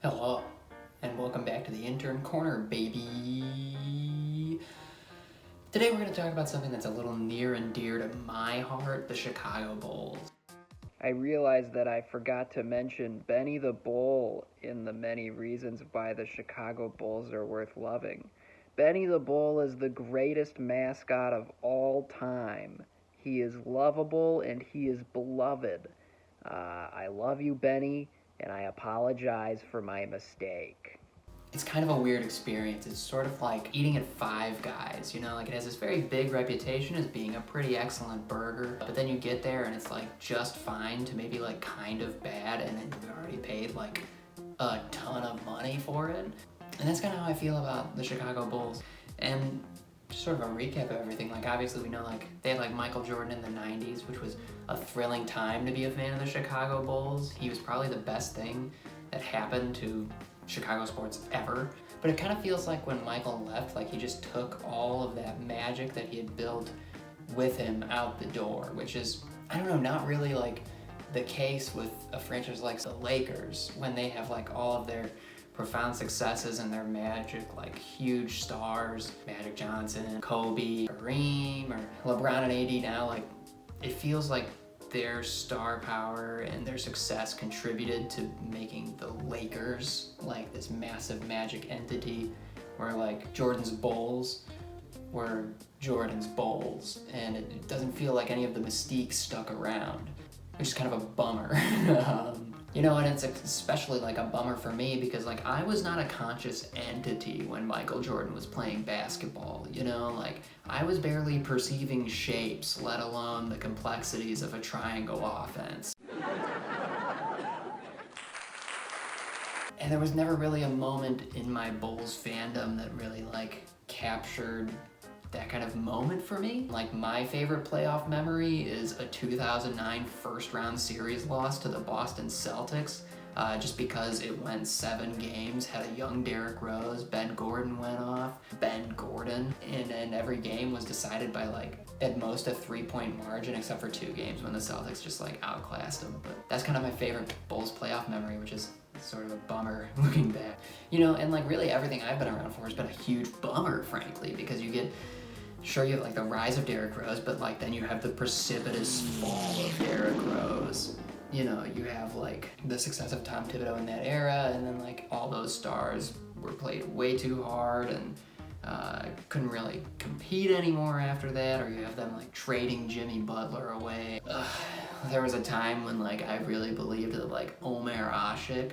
Hello, and welcome back to the Intern Corner, baby. Today we're going to talk about something that's a little near and dear to my heart, the Chicago Bulls. I realized that I forgot to mention Benny the Bull in the many reasons why the Chicago Bulls are worth loving. Benny the Bull is the greatest mascot of all time. He is lovable and he is beloved. I love you, Benny, and I apologize for my mistake. It's kind of a weird experience. It's sort of like eating at Five Guys, like it has this very big reputation as being a pretty excellent burger, but then you get there and it's like just fine to maybe like kind of bad, and then you've already paid like a ton of money for it. And that's kind of how I feel about the Chicago Bulls. And just sort of a recap of everything, like obviously we know like they had like Michael Jordan in the 90s, which was a thrilling time to be a fan of the Chicago Bulls. He was probably the best thing that happened to Chicago sports ever. But it kind of feels like when Michael left, like he just took all of that magic that he had built with him out the door, which is, I don't know, not really like the case with a franchise like the Lakers when they have like all of their profound successes and their magic, like huge stars, Magic Johnson, Kobe, Kareem, or LeBron and AD now. Like it feels like their star power and their success contributed to making the Lakers like this massive magic entity, where like Jordan's Bulls were Jordan's Bulls, and it doesn't feel like any of the mystique stuck around, which is kind of a bummer. And it's especially like a bummer for me because like I was not a conscious entity when Michael Jordan was playing basketball, like I was barely perceiving shapes, let alone the complexities of a triangle offense. And there was never really a moment in my Bulls fandom that really like captured that kind of moment for me. Like my favorite playoff memory is a 2009 first round series loss to the Boston Celtics, just because it went 7 games, had a young Derrick Rose, Ben Gordon went off, and every game was decided by like at most a 3-point margin, except for 2 games when the Celtics just like outclassed them. But that's kind of my favorite Bulls playoff memory, which is sort of a bummer looking back. And like really everything I've been around for has been a huge bummer, frankly, because you have like the rise of Derrick Rose, but like then you have the precipitous fall of Derrick Rose. You have like the success of Tom Thibodeau in that era, and then like all those stars were played way too hard and couldn't really compete anymore after that, or you have them like trading Jimmy Butler away. There was a time when like I really believed that like Omer Asik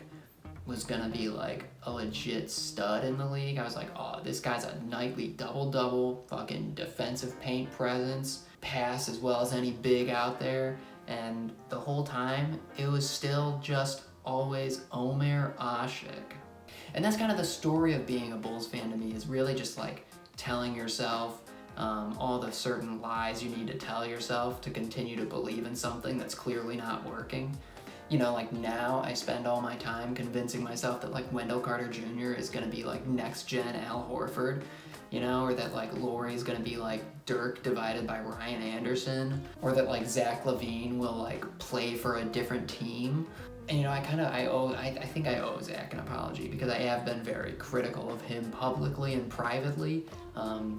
was gonna be like a legit stud in the league. I was like, oh, this guy's a nightly double-double, fucking defensive paint presence, pass as well as any big out there. And the whole time, it was still just always Omer Asik. And that's kind of the story of being a Bulls fan to me, is really just like telling yourself all the certain lies you need to tell yourself to continue to believe in something that's clearly not working. Like now I spend all my time convincing myself that like Wendell Carter Jr. is gonna be like next gen Al Horford, or that like Laurie's gonna be like Dirk divided by Ryan Anderson, or that like Zach LaVine will like play for a different team. And I think I owe Zach an apology, because I have been very critical of him publicly and privately.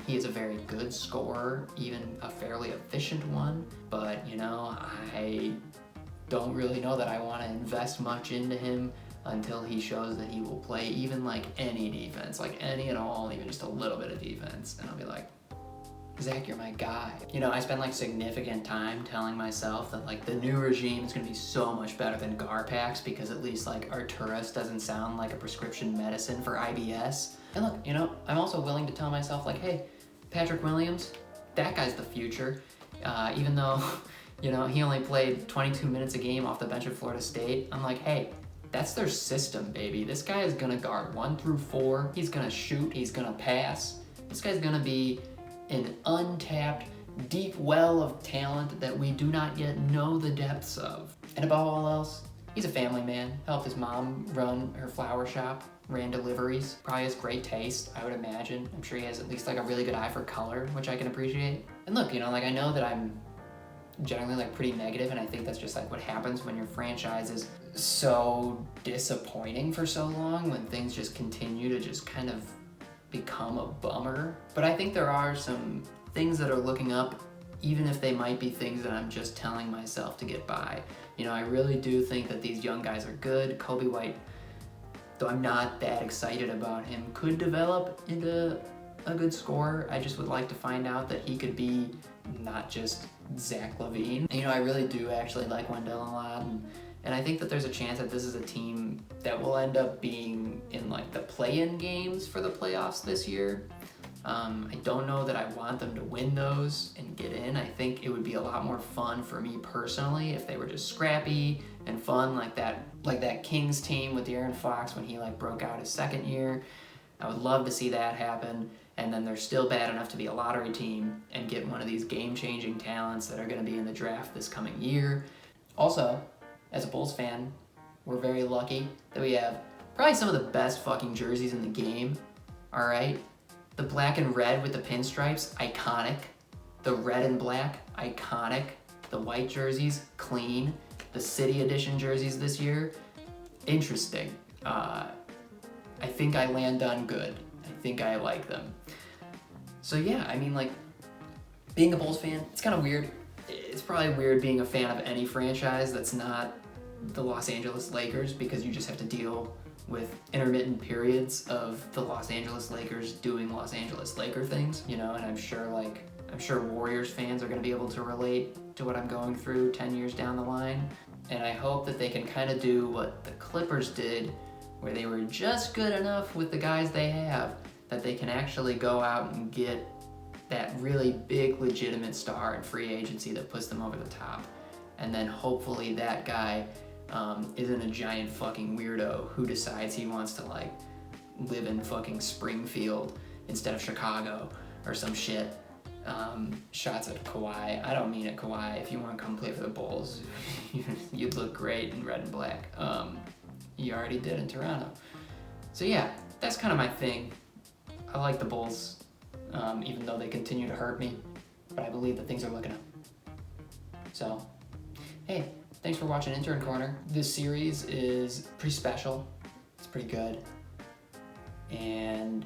He is a very good scorer, even a fairly efficient one, but I don't really know that I want to invest much into him until he shows that he will play even like any defense, like any at all, even just a little bit of defense. And I'll be like, Zach, you're my guy. I spend like significant time telling myself that like the new regime is going to be so much better than Garpax, because at least like Arturas doesn't sound like a prescription medicine for IBS. And look, I'm also willing to tell myself like, hey, Patrick Williams, that guy's the future. Even though he only played 22 minutes a game off the bench at Florida State. I'm like, hey, that's their system, baby. This guy is gonna guard 1 through 4. He's gonna shoot, he's gonna pass. This guy's gonna be an untapped, deep well of talent that we do not yet know the depths of. And above all else, he's a family man. Helped his mom run her flower shop, ran deliveries. Probably has great taste, I would imagine. I'm sure he has at least like a really good eye for color, which I can appreciate. And look, like I know that I'm generally like pretty negative, and I think that's just like what happens when your franchise is so disappointing for so long when things just continue to just kind of become a bummer. But I think there are some things that are looking up, even if they might be things that I'm just telling myself to get by. You know, I really do think that these young guys are good. Kobe White, though I'm not that excited about him, could develop into a good scorer. I just would like to find out that he could be not just Zach LaVine. You know, I really do actually like Wendell a lot, and I think that there's a chance that this is a team that will end up being in like the play-in games for the playoffs this year. I don't know that I want them to win those and get in. I think it would be a lot more fun for me personally if they were just scrappy and fun like that Kings team with De'Aaron Fox when he like broke out his second year. I would love to see that happen. And then they're still bad enough to be a lottery team and get one of these game-changing talents that are going to be in the draft this coming year. Also, as a Bulls fan, we're very lucky that we have probably some of the best fucking jerseys in the game. All right? The black and red with the pinstripes, iconic. The red and black, iconic. The white jerseys, clean. The City Edition jerseys this year, interesting. I think I land on good. I think I like them. So yeah, I mean, like, being a Bulls fan, it's kind of weird. It's probably weird being a fan of any franchise that's not the Los Angeles Lakers, because you just have to deal with intermittent periods of the Los Angeles Lakers doing Los Angeles Laker things, you know, and I'm sure Warriors fans are going to be able to relate to what I'm going through 10 years down the line. And I hope that they can kind of do what the Clippers did, where they were just good enough with the guys they have that they can actually go out and get that really big legitimate star in free agency that puts them over the top. And then hopefully that guy isn't a giant fucking weirdo who decides he wants to like live in fucking Springfield instead of Chicago or some shit. Shots at Kawhi. I don't mean it, Kawhi. If you want to come play for the Bulls, you'd look great in red and black. You already did in Toronto. So yeah, that's kind of my thing. I like the Bulls, even though they continue to hurt me, but I believe that things are looking up. So, hey, thanks for watching Intern Corner. This series is pretty special. It's pretty good. And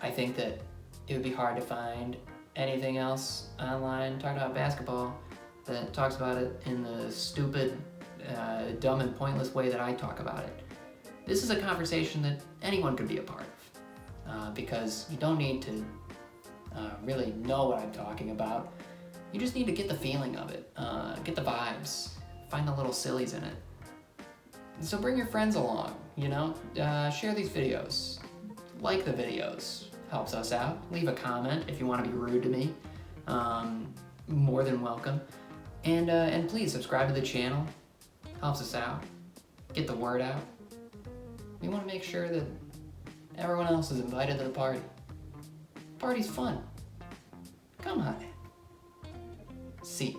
I think that it would be hard to find anything else online talking about basketball that talks about it in the stupid, dumb and pointless way that I talk about it. This is a conversation that anyone could be a part of, because you don't need to really know what I'm talking about. You just need to get the feeling of it, get the vibes, find the little sillies in it. So bring your friends along, you know, share these videos, like the videos, helps us out. Leave a comment if you want to be rude to me, more than welcome. And please subscribe to the channel, helps us out, get the word out. We want to make sure that everyone else is invited to the party. Party's fun. Come on. See ya.